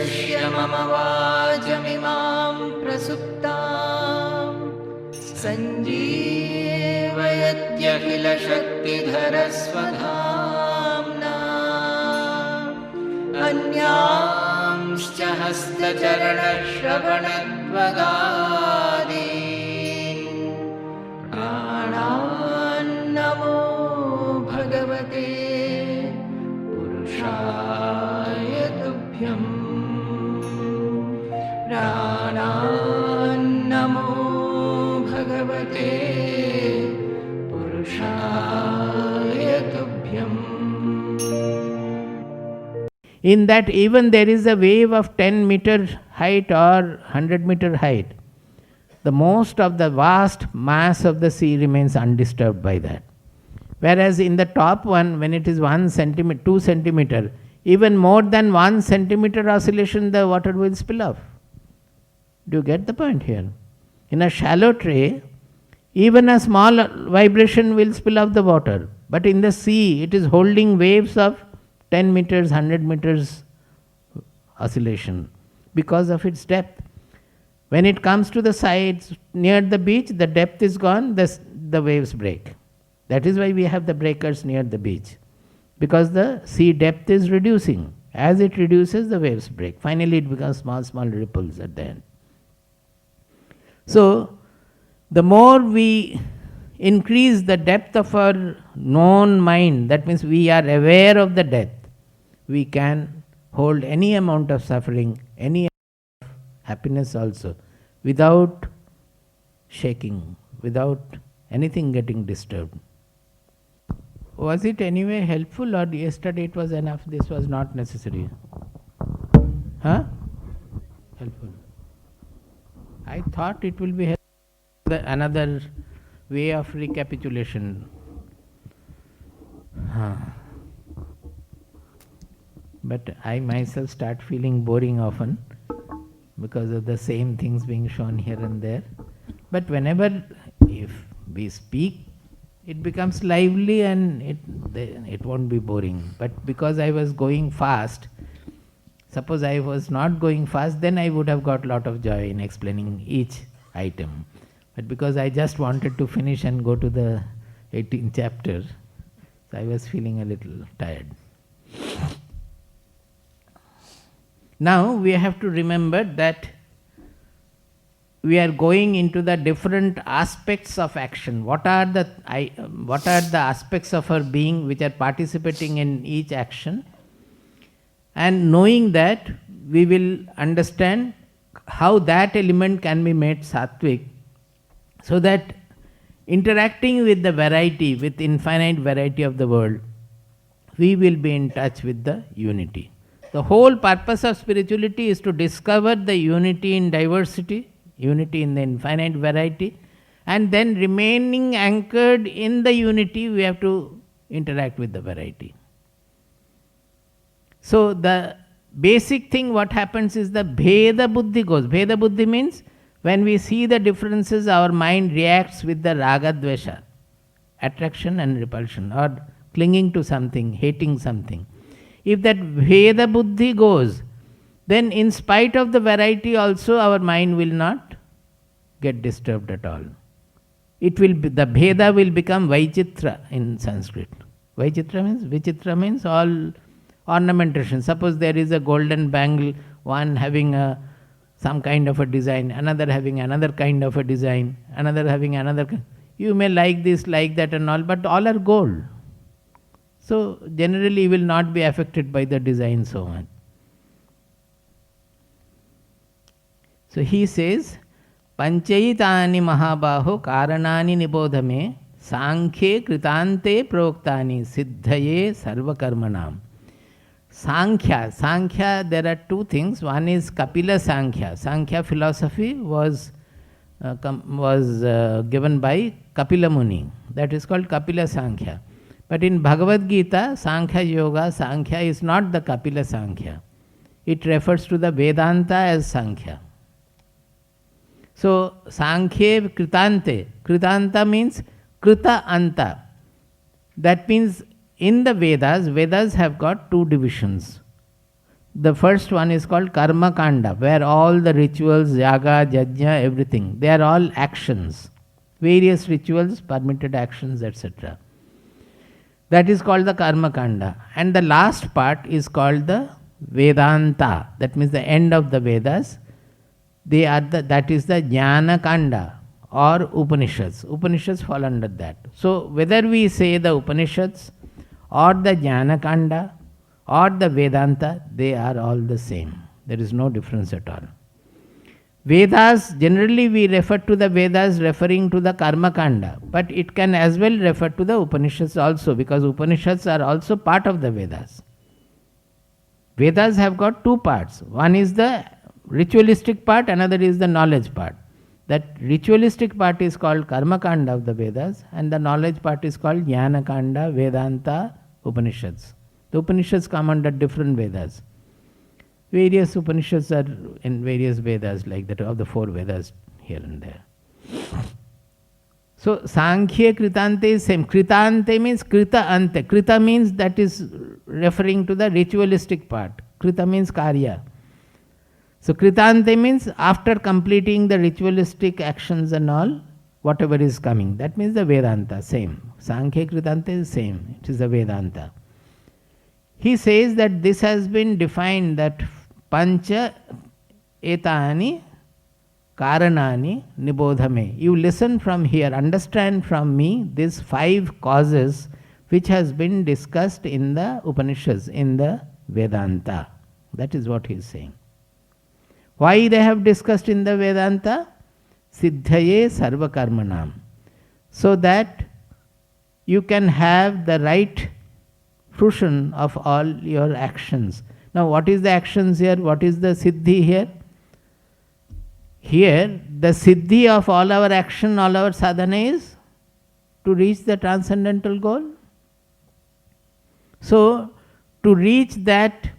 प्रविश्य मम वाचमिमां प्रसुप्तां सञ्जीवयत्यखिलशक्तिधरस्वधाम्ना अन्यांश्च हस्तचरणश्रवणत्वगादीन् प्राणान्नमो भगवते पुरुषाय तुभ्यं प्राणान्नमो भगवते पुरुषाय तुभ्यम्. In that even there is a wave of 10 meter height or 100 meter height, the most of the vast mass of the sea remains undisturbed by that. Whereas in the top one, when it is 1 centimeter, 2 centimeter, even more than 1 centimeter oscillation, the water will spill off. Do you get the point here? In a shallow tray, even a small vibration will spill off the water. But in the sea, it is holding waves of 10 meters, 100 meters oscillation because of its depth. When it comes to the sides near the beach, the depth is gone, the waves break. That is why we have the breakers near the beach, because the sea depth is reducing. As it reduces, the waves break. Finally, it becomes small, small ripples at the end. So, the more we increase the depth of our known mind, that means we are aware of the depth, we can hold any amount of suffering, any amount of happiness also, without shaking, without anything getting disturbed. Was it anyway helpful, or yesterday it was enough, this was not necessary? Huh? Helpful. I thought it will be helpful. Another way of recapitulation. But I myself start feeling boring often because of the same things being shown here and there. But whenever if we speak, it becomes lively and it won't be boring. But because I was going fast, suppose I was not going fast, then I would have got a lot of joy in explaining each item. But because I just wanted to finish and go to the 18th chapter, so I was feeling a little tired. Now we have to remember that we are going into the different aspects of action. What are the aspects of our being which are participating in each action? And knowing that, we will understand how that element can be made sattvic, so that interacting with the variety, with infinite variety of the world, we will be in touch with the unity. The whole purpose of spirituality is to discover the unity in diversity, unity in the infinite variety, and then remaining anchored in the unity, we have to interact with the variety. So the basic thing what happens is the Bheda Buddhi goes. Bheda Buddhi means when we see the differences, our mind reacts with the Raga Dvesha, attraction and repulsion, or clinging to something, hating something. If that Bheda Buddhi goes, then in spite of the variety also our mind will not get disturbed at all. It will be, the Bheda will become Vaichitra in Sanskrit. Vichitra means all ornamentation. Suppose there is a golden bangle, one having some kind of a design, another having another kind of a design, another having another kind. You may like this, like that and all, but all are gold. So generally you will not be affected by the design so much. So he says, Panchaitani Mahabaho Karanani Nibodhame Sankhye Kritante Proktani Siddhaye Sarvakarmanam. Sankhya, there are two things. One is Kapila Sankhya. Sankhya philosophy was given by Kapila Muni. That is called Kapila Sankhya. But in Bhagavad Gita, Sankhya Yoga, Sankhya is not the Kapila Sankhya. It refers to the Vedanta as Sankhya. So, Sankhya Kritante. Kritanta means Krita Anta. That means in the Vedas have got two divisions. The first one is called Karma Kanda, where all the rituals, yaga, yajna, everything, they are all actions. Various rituals, permitted actions, etc. That is called the Karma Kanda. And the last part is called the Vedanta. That means the end of the Vedas. That is the Jnana Kanda or Upanishads. Upanishads fall under that. So whether we say the Upanishads or the Jnana Kanda or the Vedanta, they are all the same. There is no difference at all. Vedas, generally we refer to the Vedas referring to the Karma Kanda, but it can as well refer to the Upanishads also, because Upanishads are also part of the Vedas. Vedas have got two parts. One is the ritualistic part, another is the knowledge part. That ritualistic part is called Karma Kanda of the Vedas, and the knowledge part is called Jnana Kanda, Vedanta, Upanishads. The Upanishads come under different Vedas. Various Upanishads are in various Vedas, like that of the four Vedas here and there. So Sankhya Kritante is same. Kritante means Krita Ante. Krita means that is referring to the ritualistic part. Krita means Karya. So Kritante means after completing the ritualistic actions and all, whatever is coming. That means the Vedanta, same. Sankhya Kritante is same. It is the Vedanta. He says that this has been defined that Pancha Etani Karanani Nibodhame. You listen from here, understand from me these 5 causes which has been discussed in the Upanishads, in the Vedanta. That is what he is saying. Why they have discussed in the Vedanta? Siddhaye Sarva Karmanam. So that you can have the right fruition of all your actions. Now what is the actions here? What is the siddhi here? Here the siddhi of all our action, all our sadhana is to reach the transcendental goal. So to reach that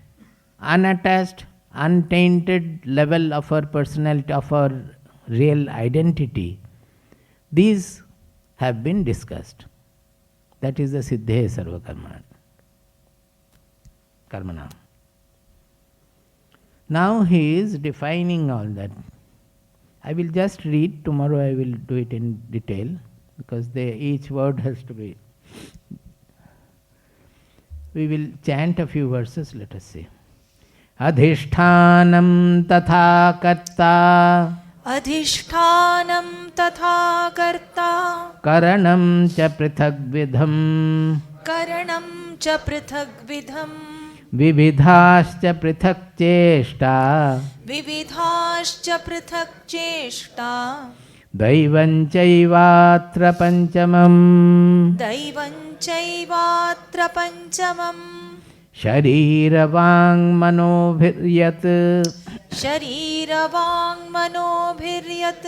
unattached, untainted level of our personality, of our real identity, these have been discussed. That is the Siddhe Sarva Karmana. Now he is defining all that. I will just read, tomorrow I will do it in detail, because each word has to be. We will chant a few verses, let us see. Adhishthanam tatha karta, Adhishtanam tatha karta, karanam cha prithak vidham, karanam cha prithak vidham, vividhascha prithak cheshta, vividhascha prithak cheshta, daivan chaivatra panchamam, daivan chaivatra panchamam, sharirvang manobhiryat, sharirvang manobhiryat,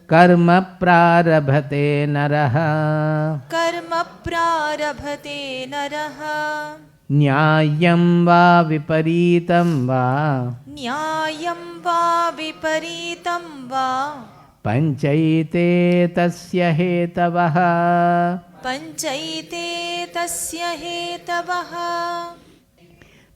karma prarabhate naraha, karma prarabhate naraha, nyayam va viparitam va, nyayam va viparitam va, panchaite tasya hetavaha, panchaite tasya hetavaha,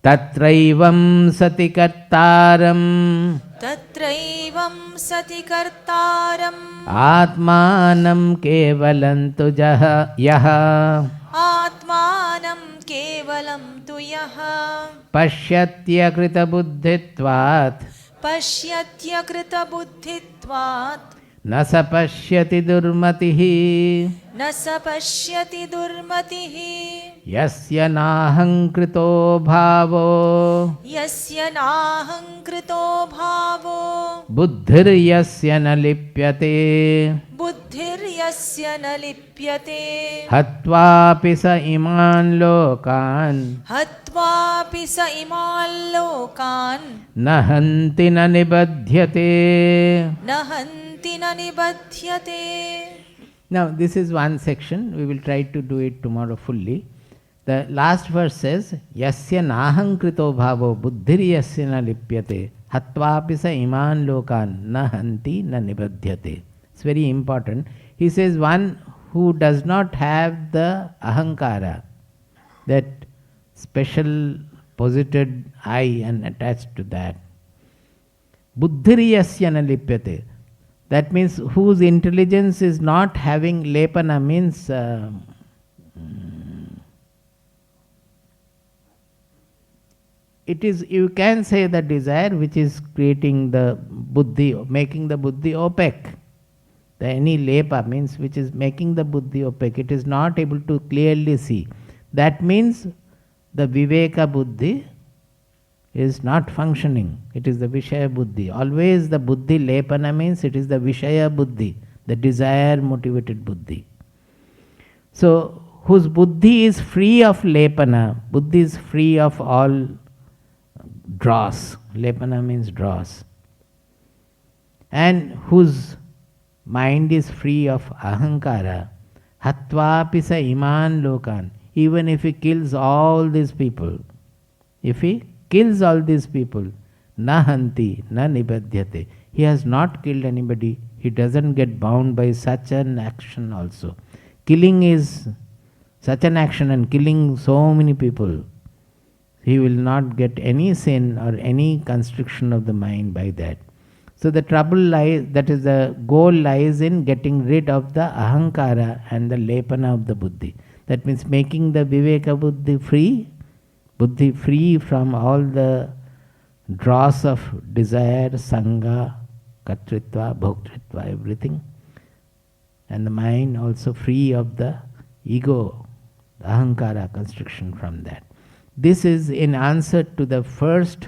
tatraivam sati kartaram, tatraivam sati kartaram, atmanam kevalantu yaha, atmanam kevalam tu yaha, pashyatya krita buddhitvat, pashyatya krita buddhitvat, nasa pashyati durmatihi, nasa pashyati durmatihi, yasya nahankrito bhavo, yasya nahankrito bhavo, buddhir yasya na lipyate, buddhir yasya na lipyate, hatvapi sa iman lokan, hatvapi sa imal lokan, nahanti na nibadhyate. nahanti na nibadhyate. Now this is one section, we will try to do it tomorrow fully. The last verse says, Yasya nahankrito bhavo buddhir yasya na lipyate hatvapi sa iman lokan nahanti na nibadhyate. It's very important. He says one who does not have the ahankara, that special posited I and attached to that. Buddhiriyasya na lipyate. That means whose intelligence is not having lepana, means it is, you can say, the desire which is creating the buddhi, making the buddhi opaque. The any lepa means which is making the buddhi opaque. It is not able to clearly see. That means the viveka buddhi is not functioning. It is the Vishaya buddhi. Always the buddhi lepana means it is the Vishaya buddhi, the desire motivated buddhi. So, whose buddhi is free of lepana, buddhi is free of all dross. Lepana means dross. And whose mind is free of ahankara, hatvapi sa iman lokan. Even if he kills all these people, if he kills all these people, na hanti, na nibadhyate. He has not killed anybody. He doesn't get bound by such an action also. Killing is such an action, and killing so many people. He will not get any sin or any constriction of the mind by that. So the trouble lies, that is the goal lies in getting rid of the ahankara and the lepana of the buddhi. That means making the viveka buddhi free from all the dross of desire, sangha, kartritva, bhoktritva, everything. And the mind also free of the ego, the ahankara, constriction from that. This is in answer to the first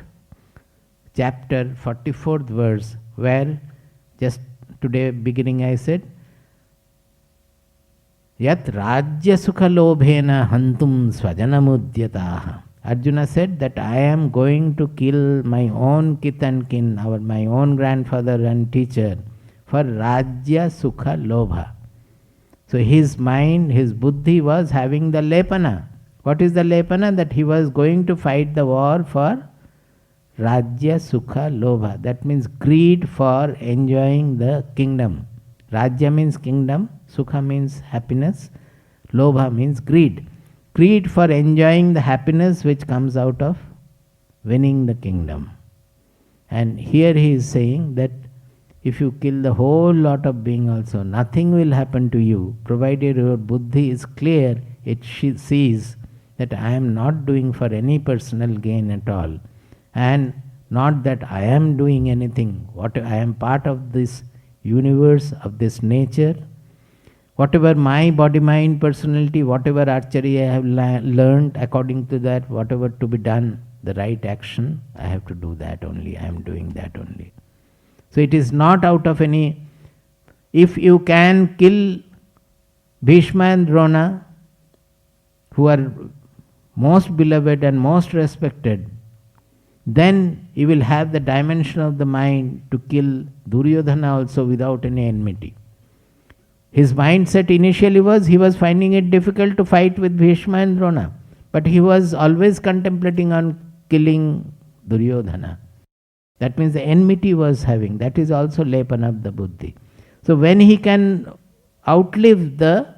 chapter, 44th verse, where just today beginning I said, Yat rajya sukha lobhena hantum svajanamudyataha. Arjuna said that I am going to kill my own kith and kin, my own grandfather and teacher, for rajya sukha lobha. So his mind, his buddhi was having the lepana. What is the lepana? That he was going to fight the war for rajya sukha lobha. That means greed for enjoying the kingdom. Rajya means kingdom, sukha means happiness, lobha means greed. Greed for enjoying the happiness which comes out of winning the kingdom. And here he is saying that if you kill the whole lot of being also, nothing will happen to you, provided your buddhi is clear, it sees that I am not doing for any personal gain at all, and not that I am doing anything. What I am part of this universe, of this nature. Whatever my body, mind, personality, whatever archery I have learned, according to that, whatever to be done, the right action, I have to do that only. I am doing that only. So it is not out of any. If you can kill Bhishma and Drona, who are most beloved and most respected, then you will have the dimension of the mind to kill Duryodhana also without any enmity. His mindset initially was, he was finding it difficult to fight with Bhishma and Drona, but he was always contemplating on killing Duryodhana. That means the enmity was having, that is also lepana of the buddhi. So when he can outlive the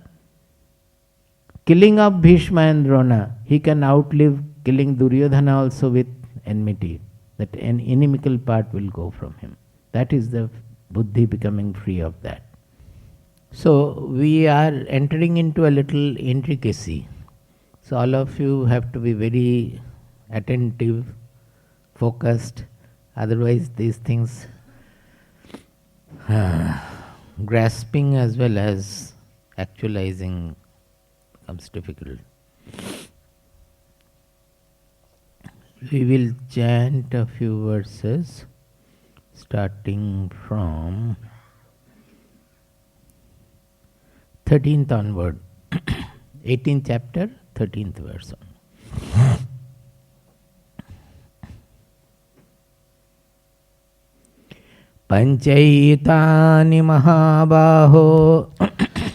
killing of Bhishma and Drona, he can outlive killing Duryodhana also with enmity. That an inimical part will go from him. That is the buddhi becoming free of that. So we are entering into a little intricacy. So all of you have to be very attentive, focused. Otherwise these things, grasping as well as actualizing becomes difficult. We will chant a few verses starting from 13th onward. 18th chapter, 13th verse on. Panchaitani Mahabaho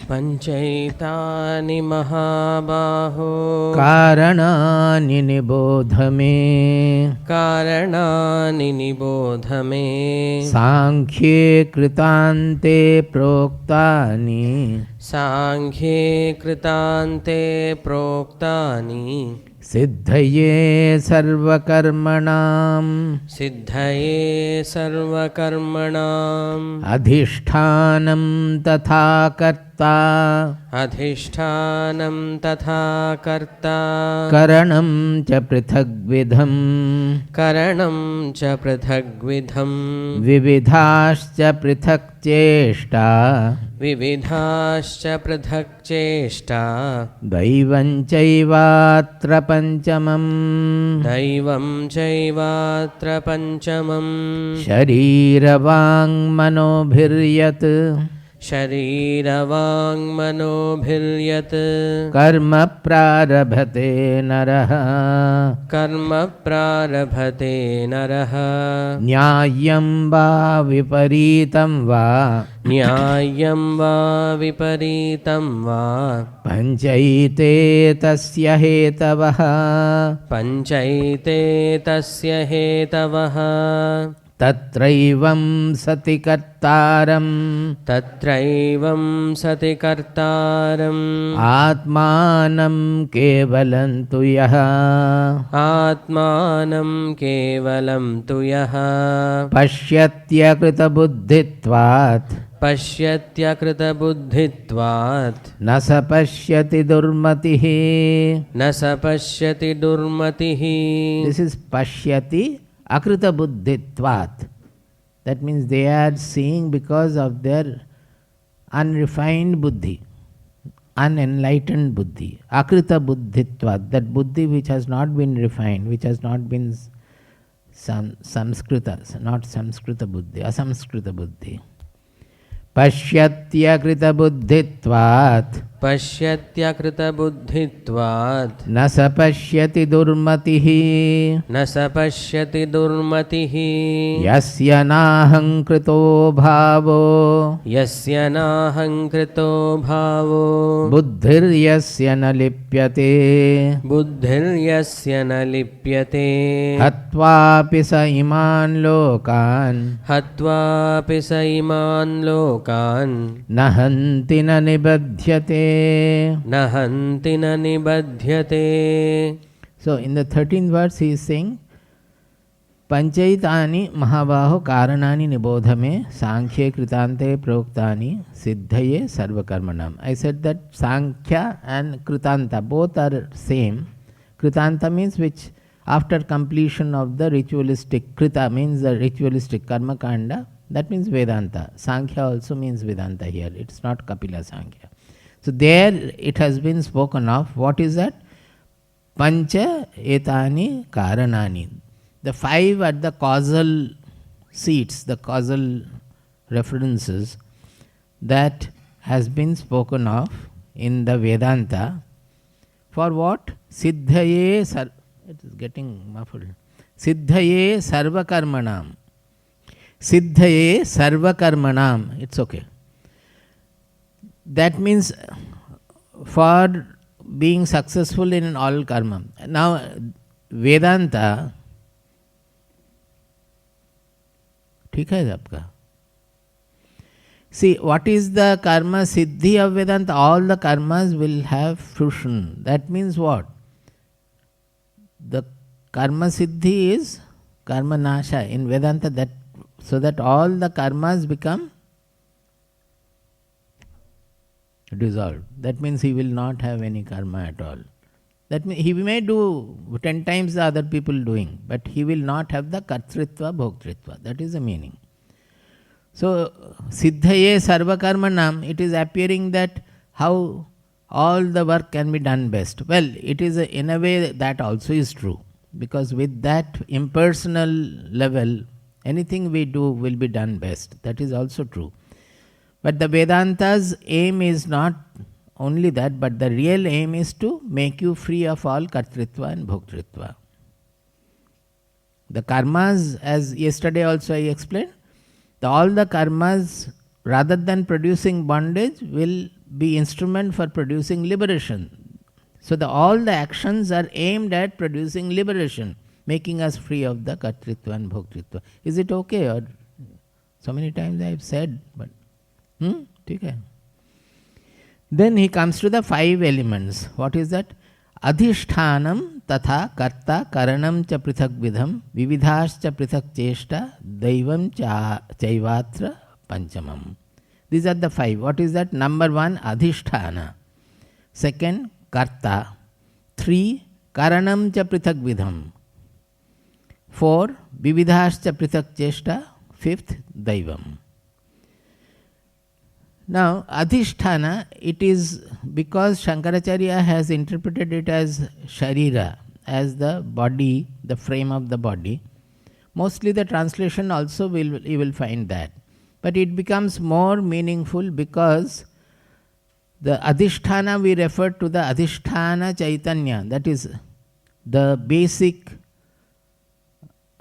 Panchaitani Mahabaho Karanani Nibodhame Karanani Nibodhame Sankhye Kritante Proktani Sankhye Kritante Proktani सिद्धये सर्वकर्मणां सिद्धये सर्वकर्मणाम् अधिष्ठानं तथा कर्ता अधिष्ठानं तथा कर्ता करणं च पृथग्विधम् करणं च पृथग्विधम् विविधाश्च पृथक् चेष्टा विविधाश्च पृथक् चेष्टा दैवं चैवात्र पञ्चमम् दैवं चैवात्र पञ्चमम् शरीरवाङ्मनोभिर्यत् शरीरवाङ्मनोभिर्यत् कर्म प्रारभते नरः कर्म प्रारभते नरः न्याय्यं वा विपरीतं वा न्याय्यं वा विपरीतं वा पञ्चैते तस्य हेतवः पञ्चैते तस्य हेतवः तत्रैवं सति कर्तारम् तत्रैवं सति कर्तारम् आत्मानं केवलं तु यः आत्मानं केवलं तु यः पश्यत्यकृतबुद्धित्वात् पश्यत्यकृतबुद्धित्वात् न स पश्यति दुर्मतिः न स पश्यति दुर्मतिः This is pashyati akrita buddhitvat. That means they are seeing because of their unrefined buddhi, unenlightened buddhi. Akrita buddhitvat, that buddhi which has not been refined, which has not been samskrita, not samskrita buddhi, asamskrita buddhi. Pashyatyakrita buddhitvat पश्यत्यकृतबुद्धित्वात् न स पश्यति दुर्मतिः न स पश्यति दुर्मतिः यस्य नाहङ्कृतो भावो यस्य नाहङ्कृतो भावो बुद्धिर्यस्य न लिप्यते बुद्धिर्यस्य न लिप्यते हत्वापि स इमान् लोकान् हत्वापि स इमान् लोकान् न हन्ति न निबध्यते. न हन्ति न निबध्यते. So in the 13th verse he is saying पंचैतानि महाबाहो कारणानि निबोधमे सांख्ये कृतान्ते प्रोक्तानि सिद्धये सर्वकर्मणाम. I said that Sankhya and Kritanta both are same. Kritanta means which after completion of the ritualistic, Krita means the ritualistic karma kanda, that means Vedanta. Sankhya also means Vedanta here, it's not Kapila Sankhya. So there it has been spoken of. What is that? Pancha etani karanani. The 5 at the causal seats, the causal references that has been spoken of in the Vedanta. For what? Siddhaye it is getting muffled. Siddhaye sarvakarmanam. Siddhaye sarvakarmanam. It's okay. That means for being successful in all karma. Now Vedanta, ठीक है आपका. See, what is the karma siddhi of Vedanta? All the karmas will have fruition. That means what? The karma siddhi is karma nasha in Vedanta, that so that all the karmas become dissolved. That means he will not have any karma at all. That means he may do 10 times the other people doing, but he will not have the kartritva bhoktritva. That is the meaning. So, siddhaye sarvakarmanam, it is appearing that how all the work can be done best. Well, it is in a way that also is true, because with that impersonal level, anything we do will be done best. That is also true. But the Vedanta's aim is not only that, but the real aim is to make you free of all kartritva and bhoktritva. The karmas, as yesterday also I explained, all the karmas, rather than producing bondage, will be instrument for producing liberation. So all the actions are aimed at producing liberation, making us free of the kartritva and bhoktritva. Is it okay? Or so many times I have said, but ठीक है. Then he comes to the 5 elements. What is that? adhishthanam tatha karta karanam cha prithak vidham vividhascha prithak cheshta daivam chaivatra panchamam. These are the five. What is that? Number one, adhisthana. Second, karta. 3, karanam cha prithak vidham. 4, vividhascha prithak cheshta. 5th, daivam. Now, adhisthana, it is because Shankaracharya has interpreted it as sharira, as the body, the frame of the body. Mostly the translation also you will find that. But it becomes more meaningful because the adhisthana we refer to the adhisthana chaitanya, that is the basic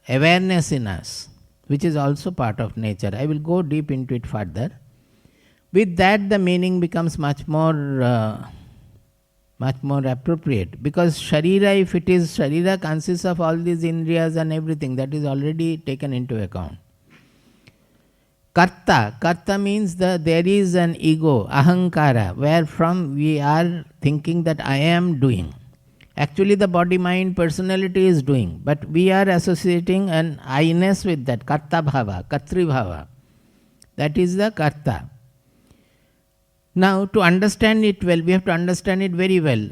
awareness in us, which is also part of nature. I will go deep into it further. With that, the meaning becomes much more appropriate, because sharira, if it is sharira, consists of all these indriyas and everything, that is already taken into account. Karta means there is an ego, ahankara, where from we are thinking that I am doing. Actually, the body, mind, personality is doing, but we are associating an I-ness with that, karta bhava, kartri bhava. That is the karta. Now, to understand it well, we have to understand it very well.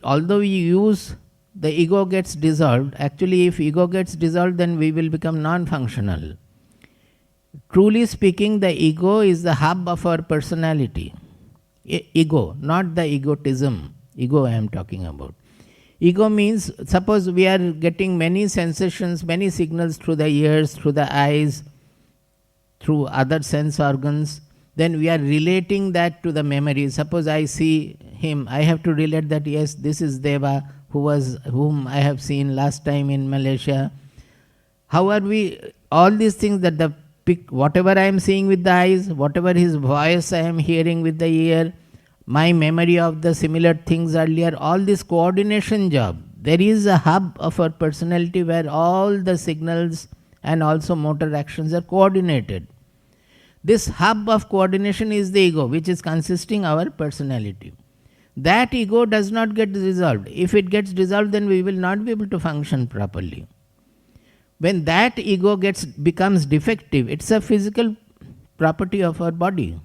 Although we use the ego gets dissolved, actually if ego gets dissolved, then we will become non-functional. Truly speaking, the ego is the hub of our personality. Ego, not the egotism. Ego I am talking about. Ego means, suppose we are getting many sensations, many signals through the ears, through the eyes, through other sense organs, then we are relating that to the memory. Suppose I see him, I have to relate that, yes, this is Deva, whom I have seen last time in Malaysia. How are we, all these things that whatever I am seeing with the eyes, whatever his voice I am hearing with the ear, my memory of the similar things earlier, all this coordination job. There is a hub of our personality where all the signals and also motor actions are coordinated. This hub of coordination is the ego, which is consisting our personality. That ego does not get dissolved. If it gets dissolved, then we will not be able to function properly. When that ego becomes defective, it's a physical property of our body.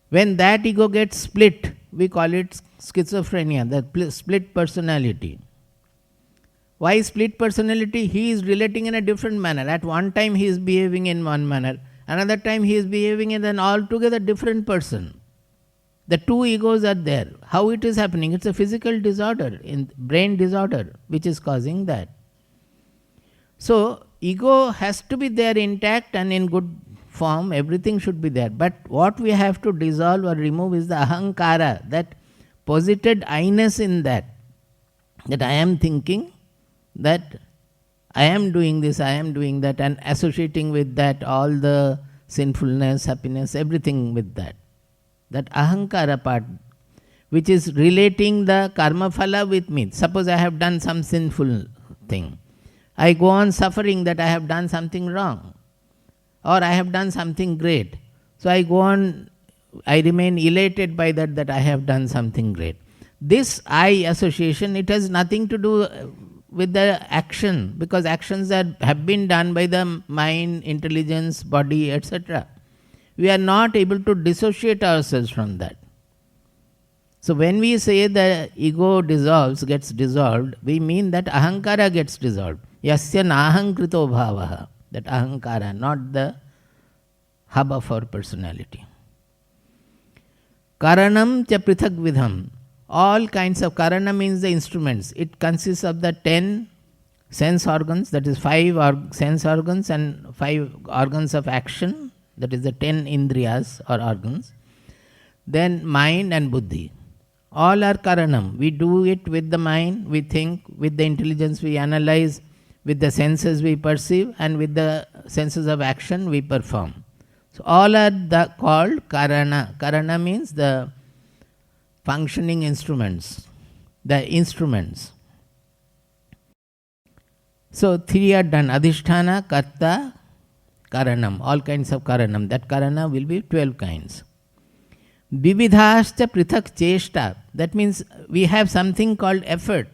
When that ego gets split, we call it schizophrenia, the split personality. Why split personality? He is relating in a different manner. At one time he is behaving in one manner. Another time he is behaving in an altogether different person. The two egos are there. How it is happening? It's a physical disorder, brain disorder, which is causing that. So, ego has to be there intact and in good form, everything should be there. But what we have to dissolve or remove is the ahankara, that posited I-ness in that I am thinking, that I am doing this, I am doing that, and associating with that all the sinfulness, happiness, everything with that. That ahankara part, which is relating the karma phala with me. Suppose I have done some sinful thing. I go on suffering that I have done something wrong, or I have done something great. So I go on, I remain elated by that I have done something great. This I association, it has nothing to do with the action, because actions have been done by the mind, intelligence, body, etc. We are not able to dissociate ourselves from that. So when we say the ego gets dissolved, we mean that ahankara gets dissolved. Yasya nahankrito bhavaha, that ahankara, not the hub of our personality. Karanam cha prithak vidham. All kinds of karana means the instruments. It consists of the 10 sense organs, that is 5 sense organs and 5 organs of action, that is the 10 indriyas or organs. Then mind and buddhi. All are karanam. We do it with the mind, we think, with the intelligence we analyze, with the senses we perceive, and with the senses of action we perform. So all are called karana. Karana means the functioning instruments, the instruments. So 3 are done: adhisthana, karta, karanam, all kinds of karanam. That karana will be 12 kinds. Vividhascha prithak cheshta. That means we have something called effort,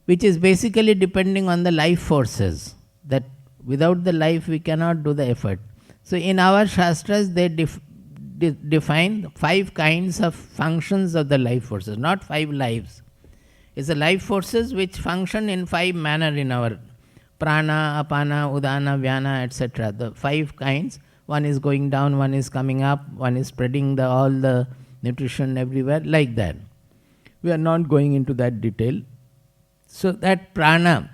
which is basically depending on the life forces. That without the life we cannot do the effort. So in our Shastras they define 5 kinds of functions of the life forces, not 5 lives. It's the life forces which function in 5 manner in our prana, apana, udana, vyana, etc. The 5 kinds. One is going down, one is coming up, one is spreading all the nutrition everywhere, like that. We are not going into that detail. So that prana,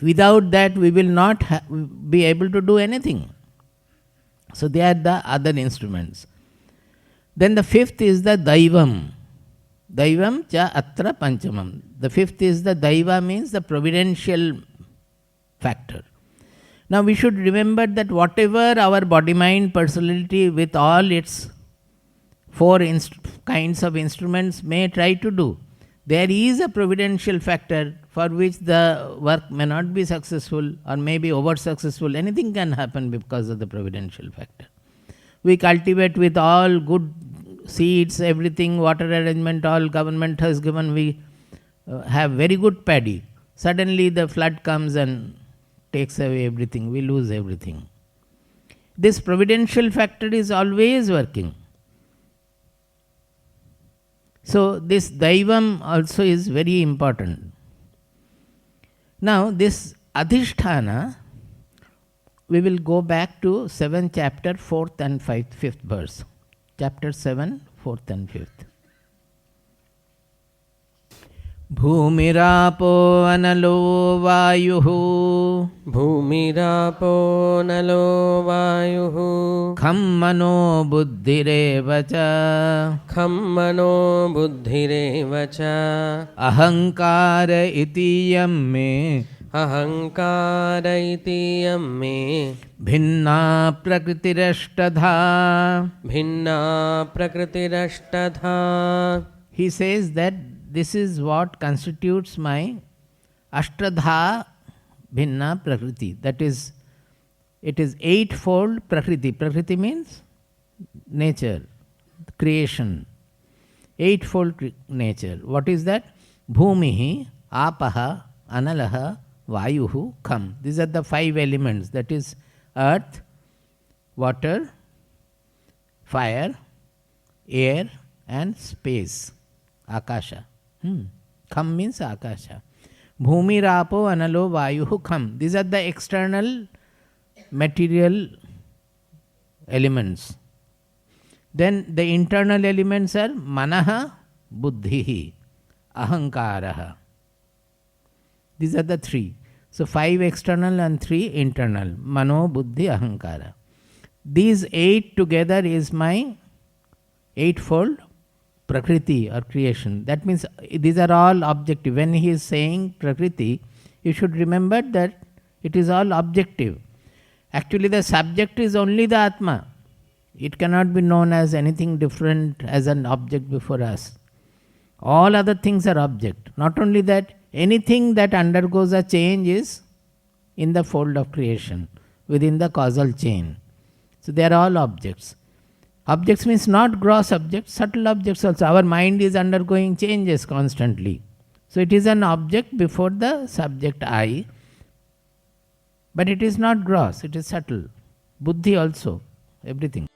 without that we will not be able to do anything. So they are the other instruments. Then the 5th is the daivam. Daivam cha atra panchamam. The 5th is the daiva, means the providential factor. Now we should remember that whatever our body, mind, personality with all its 4 kinds of instruments may try to do, there is a providential factor for which the work may not be successful or may be over successful. Anything can happen because of the providential factor. We cultivate with all good seeds, everything, water arrangement, all government has given, we have very good paddy. Suddenly the flood comes and takes away everything, we lose everything. This providential factor is always working. So this daivam also is very important. Now this adhishthana, we will go back to 7th chapter, 4th and 5th verse. Chapter 7, 4th and 5th. Bhumirapo analo vayuhu. Bhumirapo nalo vayuhu. Khammano buddhirevacha. Khammano buddhirevacha. Ahankara itiyam me. Ahankara itiyam me. Bhinna prakritirashtadha. Bhinna prakritirashtadha. He says that this is what constitutes my ashtadha bhinna prakriti. That is, it is 8-fold prakriti. Prakriti means nature, creation. 8-fold nature. What is that? Bhumihi, apaha, analaha, vayuhu, kham. These are the 5 elements. That is earth, water, fire, air and space. Akasha. Kham means Akasha. Bhumi, Rapo, Analo, Vayuhu, Kham. These are the external material elements. Then the internal elements are Manaha, Buddhihi, Ahankaraha. These are the 3. So 5 external and 3 internal. Mano, Buddhi, Ahankara. These 8 together is my 8-fold Prakriti or creation. That means these are all objective. When he is saying Prakriti, you should remember that it is all objective. Actually the subject is only the Atma. It cannot be known as anything different as an object before us. All other things are object. Not only that, anything that undergoes a change is in the fold of creation, within the causal chain. So they are all objects. Objects means not gross objects, subtle objects also. Our mind is undergoing changes constantly. So it is an object before the subject I, but it is not gross, it is subtle. Buddhi also, everything.